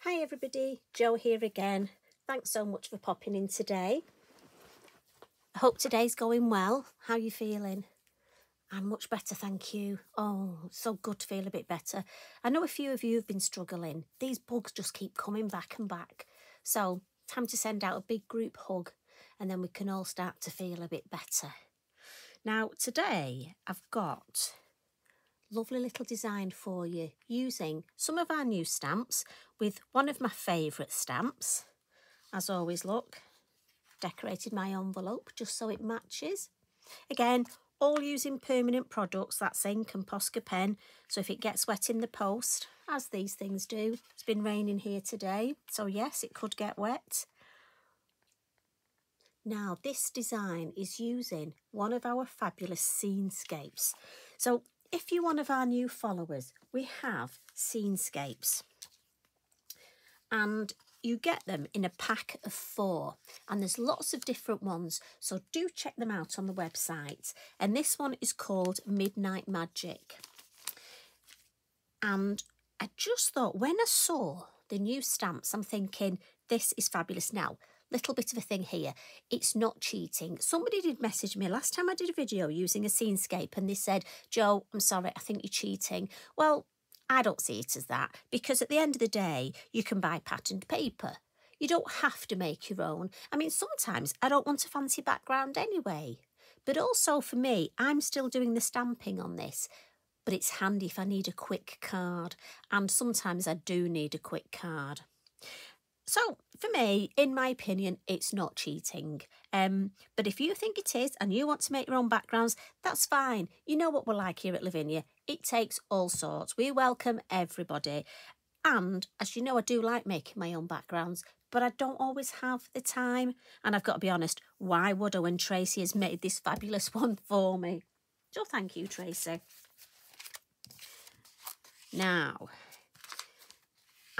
Hi everybody, Jo here again. Thanks so much for popping in today. I hope today's going well. How are you feeling? I'm much better, thank you. Oh, so good to feel a bit better. I know a few of you have been struggling. These bugs just keep coming back and back. So, time to send out a big group hug and then we can all start to feel a bit better. Now, today I've got lovely little design for you using some of our new stamps with one of my favourite stamps. As always, look, decorated my envelope just so it matches. Again, all using permanent products, that's ink and Posca Pen, so if it gets wet in the post, as these things do, it's been raining here today, so yes, it could get wet. Now, this design is using one of our fabulous Scene-Scapes. So if you're one of our new followers, we have Scene-Scapes. And you get them in a pack of 4. And there's lots of different ones, so do check them out on the website. And this one is called Midnight Magic. And I just thought, when I saw the new stamps, I'm thinking, this is fabulous. Now, little bit of a thing here, it's not cheating. Somebody did message me last time I did a video using a Scene-Scape and they said, Jo, I'm sorry, I think you're cheating. Well, I don't see it as that, because at the end of the day, you can buy patterned paper. You don't have to make your own. I mean, sometimes I don't want a fancy background anyway. But also for me, I'm still doing the stamping on this. But it's handy if I need a quick card. And sometimes I do need a quick card. So, for me, in my opinion, it's not cheating. But if you think it is and you want to make your own backgrounds, that's fine. You know what we're like here at Lavinia. It takes all sorts. We welcome everybody. And, as you know, I do like making my own backgrounds, but I don't always have the time. And I've got to be honest, why would I when Tracy has made this fabulous one for me? So thank you, Tracy. Now,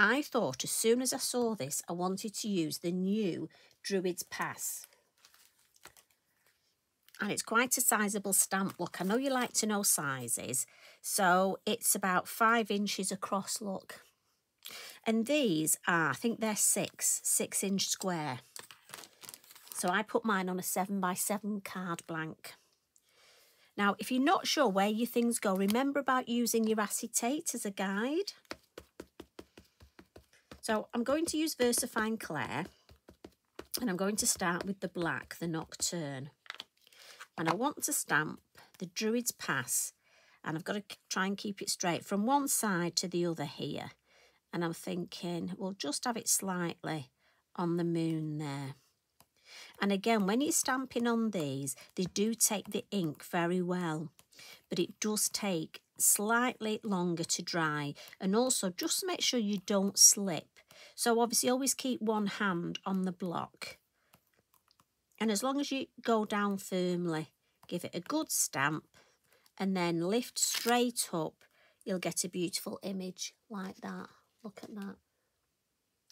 I thought as soon as I saw this, I wanted to use the new Druid's Pass. And it's quite a sizable stamp. Look, I know you like to know sizes. So it's about 5 inches across, look. And these are, I think they're 6-inch square. So I put mine on a 7x7 card blank. Now, if you're not sure where your things go, remember about using your acetate as a guide. So I'm going to use Versafine Clair, and I'm going to start with the black, the Nocturne. And I want to stamp the Druid's Pass, and I've got to try and keep it straight from one side to the other here. And I'm thinking we'll just have it slightly on the moon there. And again, when you're stamping on these, they do take the ink very well, but it does take slightly longer to dry. And also just make sure you don't slip. So obviously always keep one hand on the block. And as long as you go down firmly, give it a good stamp and then lift straight up, you'll get a beautiful image like that. Look at that.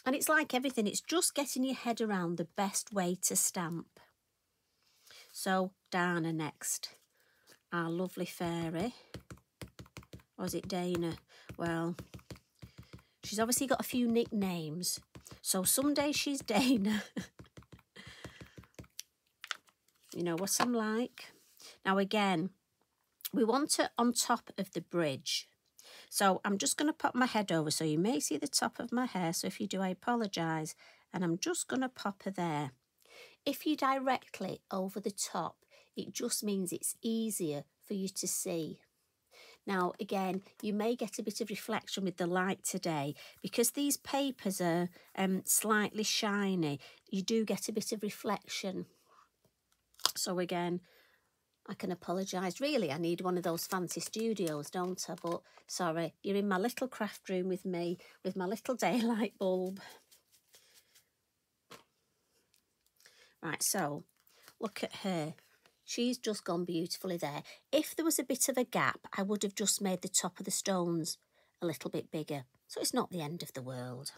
And it's like everything, it's just getting your head around the best way to stamp. So Dana next, our lovely fairy. Or is it Dana? Well, she's obviously got a few nicknames. So some days she's Dana. You know what I'm like. Now again, we want it on top of the bridge. So I'm just going to pop my head over. So you may see the top of my hair. So if you do, I apologise. And I'm just going to pop her there. If you directly over the top, it just means it's easier for you to see. Now, again, you may get a bit of reflection with the light today. Because these papers are slightly shiny, you do get a bit of reflection. So again, I can apologise. Really, I need one of those fancy studios, don't I? But sorry, you're in my little craft room with me, with my little daylight bulb. Right, so look at her. She's just gone beautifully there. If there was a bit of a gap, I would have just made the top of the stones a little bit bigger. So it's not the end of the world.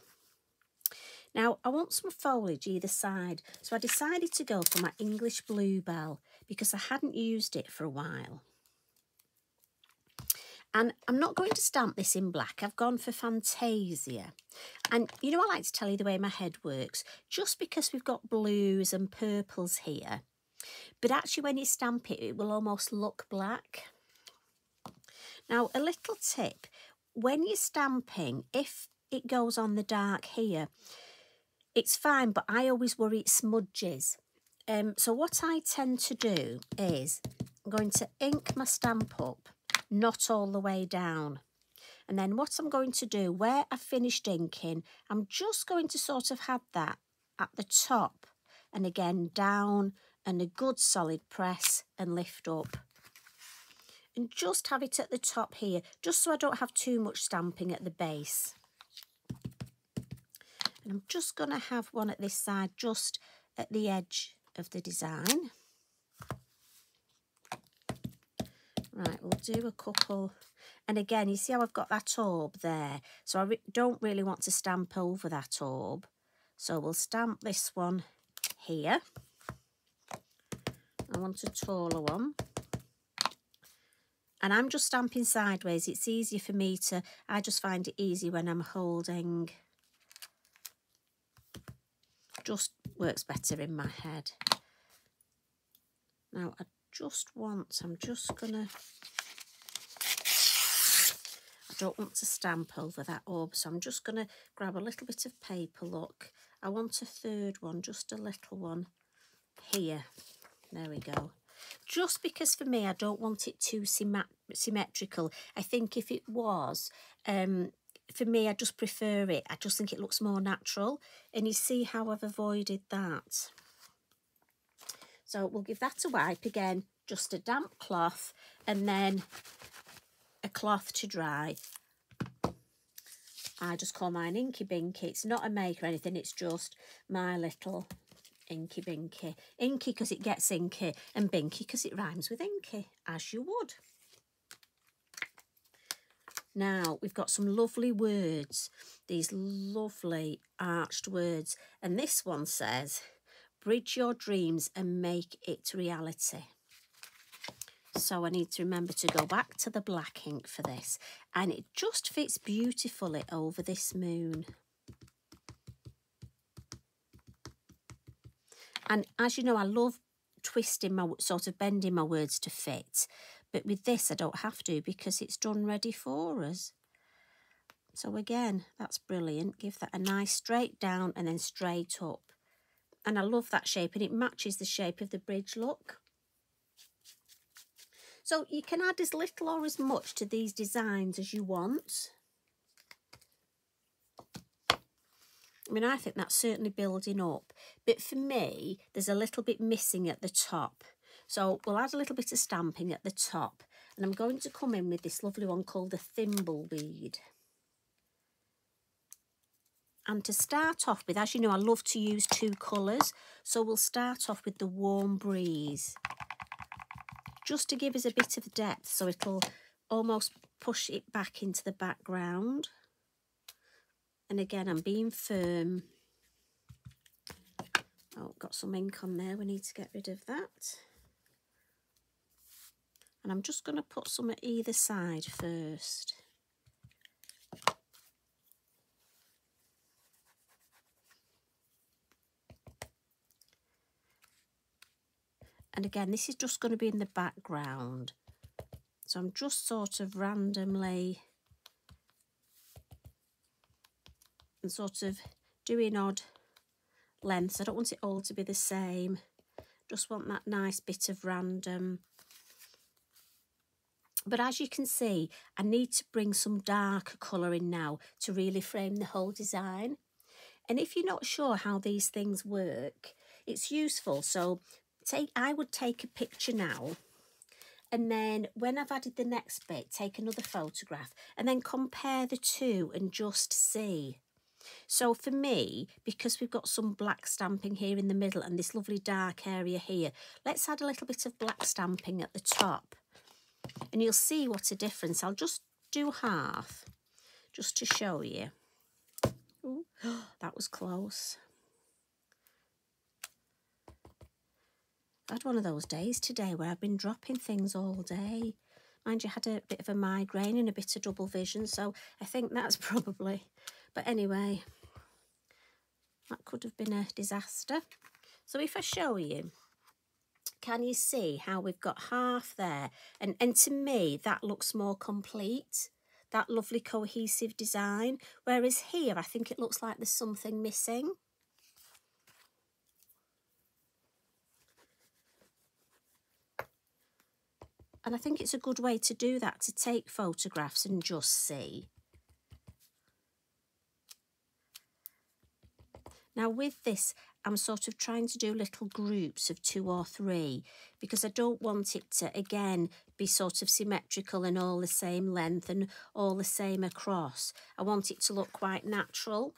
Now, I want some foliage either side, so I decided to go for my English Bluebell because I hadn't used it for a while. And I'm not going to stamp this in black. I've gone for Fantasia. And you know, I like to tell you the way my head works. Just because we've got blues and purples here, but actually when you stamp it, it will almost look black. Now, a little tip, when you're stamping, if it goes on the dark here, it's fine, but I always worry it smudges. So what I tend to do is I'm going to ink my stamp up, not all the way down. And then what I'm going to do, where I've finished inking, I'm just going to sort of have that at the top and again down, and a good solid press and lift up. And just have it at the top here, just so I don't have too much stamping at the base. And I'm just going to have one at this side, just at the edge of the design. Right, we'll do a couple. And again, you see how I've got that orb there? So I don't really want to stamp over that orb. So we'll stamp this one here. I want a taller one. And I'm just stamping sideways. It's easier for me to, I just find it easy when I'm holding. Just works better in my head. Now I just want, I'm just gonna, I don't want to stamp over that orb, so I'm just gonna grab a little bit of paper, look. I want a third one, just a little one here. There we go. Just because for me, I don't want it too symmetrical. I think if it was, for me, I just prefer it. I just think it looks more natural. And you see how I've avoided that. So we'll give that a wipe again, just a damp cloth and then a cloth to dry. I just call mine Inky Binky. It's not a make or anything, it's just my little Inky Binky. Inky because it gets inky, and Binky because it rhymes with inky, as you would. Now, we've got some lovely words, these lovely arched words. And this one says, bridge your dreams and make it reality. So I need to remember to go back to the black ink for this. And it just fits beautifully over this moon. And as you know, I love twisting my, sort of bending my words to fit. But with this, I don't have to because it's done ready for us. So again, that's brilliant. Give that a nice straight down and then straight up. And I love that shape, and it matches the shape of the bridge, look. So you can add as little or as much to these designs as you want. I mean, I think that's certainly building up. But for me, there's a little bit missing at the top. So we'll add a little bit of stamping at the top. And I'm going to come in with this lovely one called the thimble bead. And to start off with, as you know, I love to use two colours. So we'll start off with the Warm Breeze. Just to give us a bit of depth, so it'll almost push it back into the background. And again, I'm being firm. Oh, got some ink on there. We need to get rid of that. And I'm just going to put some at either side first. And again, this is just going to be in the background. So I'm just sort of randomly and sort of doing odd lengths. I don't want it all to be the same. Just want that nice bit of random. But as you can see, I need to bring some darker colour in now to really frame the whole design. And if you're not sure how these things work, it's useful. So I would take a picture now, and then when I've added the next bit, take another photograph and then compare the two and just see. So for me, because we've got some black stamping here in the middle and this lovely dark area here, let's add a little bit of black stamping at the top. And you'll see what a difference. I'll just do half, just to show you. Ooh, that was close. I had one of those days today where I've been dropping things all day. Mind you, had a bit of a migraine and a bit of double vision, so I think that's probably... But anyway, that could have been a disaster. So if I show you, can you see how we've got half there? And to me, that looks more complete, that lovely cohesive design. Whereas here, I think it looks like there's something missing. And I think it's a good way to do that, to take photographs and just see. Now with this, I'm sort of trying to do little groups of 2 or 3 because I don't want it to, again, be sort of symmetrical and all the same length and all the same across. I want it to look quite natural.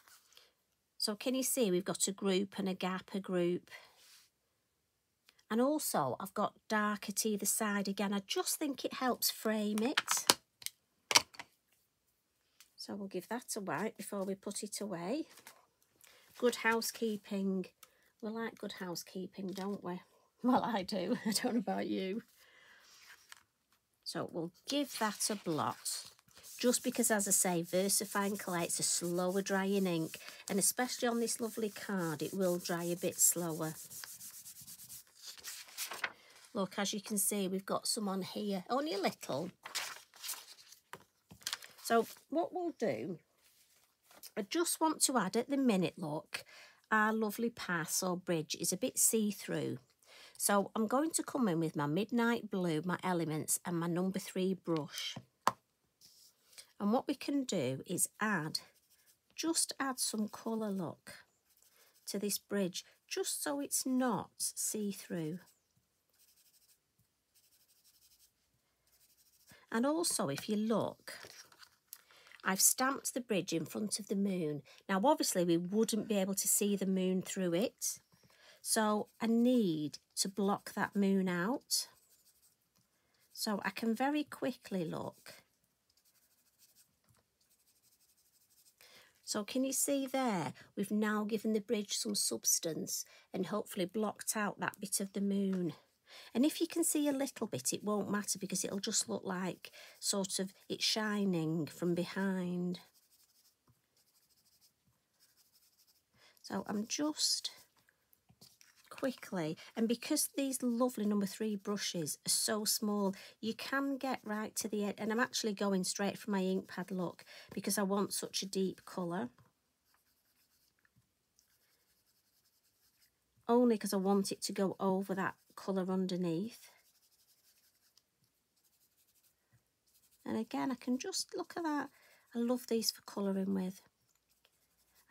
So can you see we've got a group and a gap, a group. And also I've got dark at either side again. I just think it helps frame it. So we'll give that a wipe before we put it away. Good housekeeping. We like good housekeeping, don't we? Well, I do. I don't know about you. So we'll give that a blot. Just because, as I say, Versafine Clair, it's a slower drying ink. And especially on this lovely card, it will dry a bit slower. Look, as you can see, we've got some on here. Only a little. So what we'll do, I just want to add at the minute, look, our lovely pass or bridge is a bit see-through. So I'm going to come in with my Midnight Blue, my Elements, and my number 3 brush. And what we can do is just add some colour, look, to this bridge, just so it's not see-through. And also, if you look, I've stamped the bridge in front of the moon. Now, obviously, we wouldn't be able to see the moon through it. So I need to block that moon out. So I can very quickly look. So can you see there? We've now given the bridge some substance and hopefully blocked out that bit of the moon. And if you can see a little bit, it won't matter because it'll just look like sort of it's shining from behind. So I'm just quickly, and because these lovely number 3 brushes are so small, you can get right to the end. And I'm actually going straight from my ink pad, look, because I want such a deep colour. Only because I want it to go over that colour underneath. And again, I can just look at that. I love these for colouring with.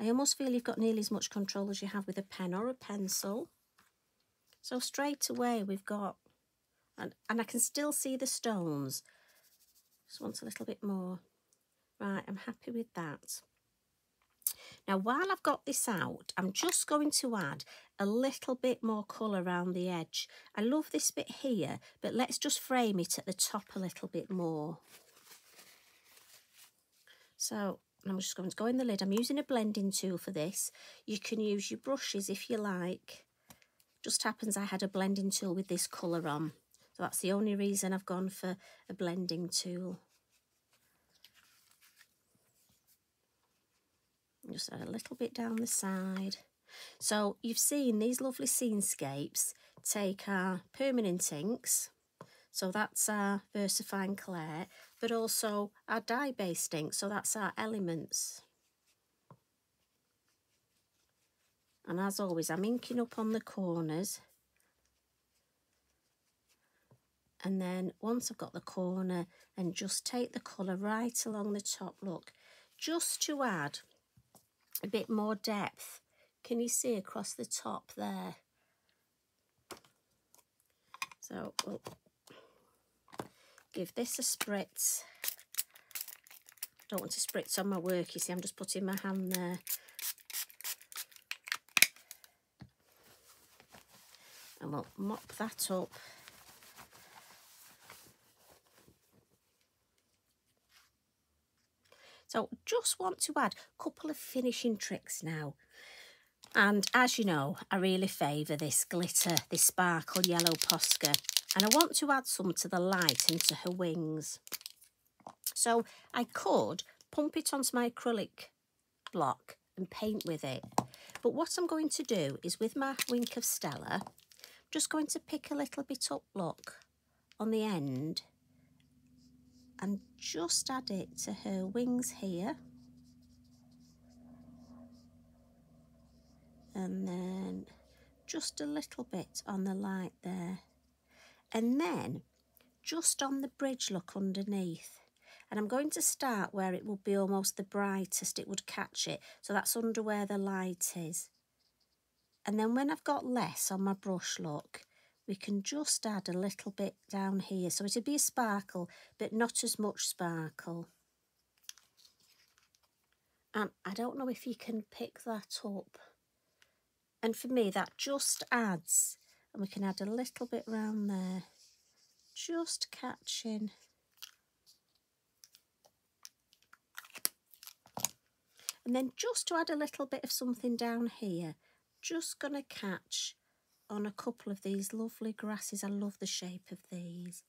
I almost feel you've got nearly as much control as you have with a pen or a pencil. So straight away we've got, and I can still see the stones. Just want a little bit more. Right, I'm happy with that. Now, while I've got this out, I'm just going to add a little bit more colour around the edge. I love this bit here, but let's just frame it at the top a little bit more. So I'm just going to go in the lid. I'm using a blending tool for this. You can use your brushes if you like. Just happens I had a blending tool with this colour on. So that's the only reason I've gone for a blending tool. Just add a little bit down the side. So you've seen these lovely Scene-Scapes take our permanent inks. So that's our Versafine Clair, but also our dye-based ink. So that's our Elements. And as always, I'm inking up on the corners. And then once I've got the corner, and just take the colour right along the top, look, just to add a bit more depth. Can you see across the top there? So we'll give this a spritz. Don't want to spritz on my work, you see, I'm just putting my hand there. And we'll mop that up. So just want to add a couple of finishing tricks now. And as you know, I really favour this glitter, this sparkle yellow Posca. And I want to add some to the light and to her wings. So I could pump it onto my acrylic block and paint with it. But what I'm going to do is with my Wink of Stella, I'm just going to pick a little bit up, look, on the end and just add it to her wings here. And then just a little bit on the light there. And then just on the bridge, look, underneath. And I'm going to start where it will be almost the brightest, it would catch it. So that's under where the light is. And then when I've got less on my brush, look, we can just add a little bit down here. So it'll be a sparkle, but not as much sparkle. And I don't know if you can pick that up. And for me, that just adds, and we can add a little bit round there, just catching. And then just to add a little bit of something down here, just going to catch on a couple of these lovely grasses. I love the shape of these.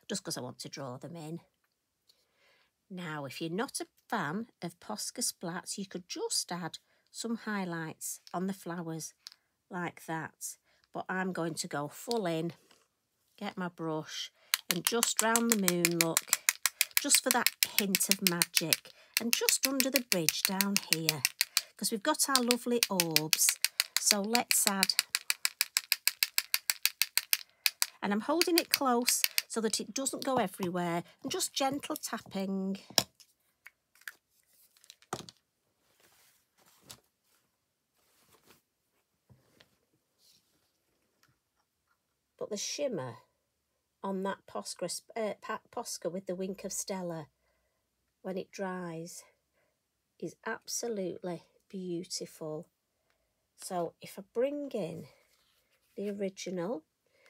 Just because I want to draw them in. Now, if you're not a fan of Posca splats, you could just add some highlights on the flowers like that. But I'm going to go full in, get my brush, and just round the moon, look, just for that hint of magic. And just under the bridge down here, because we've got our lovely orbs. So let's add. And I'm holding it close so that it doesn't go everywhere, and just gentle tapping. But the shimmer on that Posca with the Wink of Stella, when it dries, is absolutely beautiful. So if I bring in the original,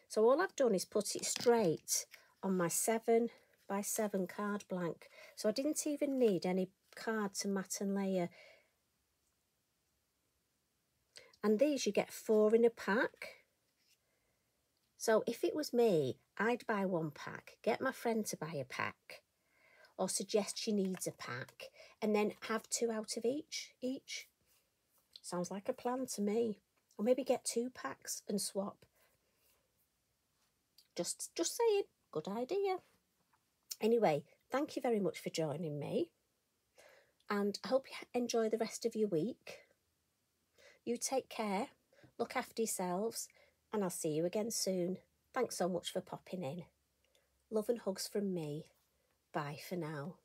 so all I've done is put it straight on my 7x7 card blank. So I didn't even need any card to mat and layer. And these you get 4 in a pack. So if it was me, I'd buy 1 pack, get my friend to buy a pack, or suggest she needs a pack, and then have 2 out of each. Sounds like a plan to me. Or maybe get 2 packs and swap. Just saying, good idea. Anyway, thank you very much for joining me. And I hope you enjoy the rest of your week. You take care, look after yourselves, and I'll see you again soon. Thanks so much for popping in. Love and hugs from me. Bye for now.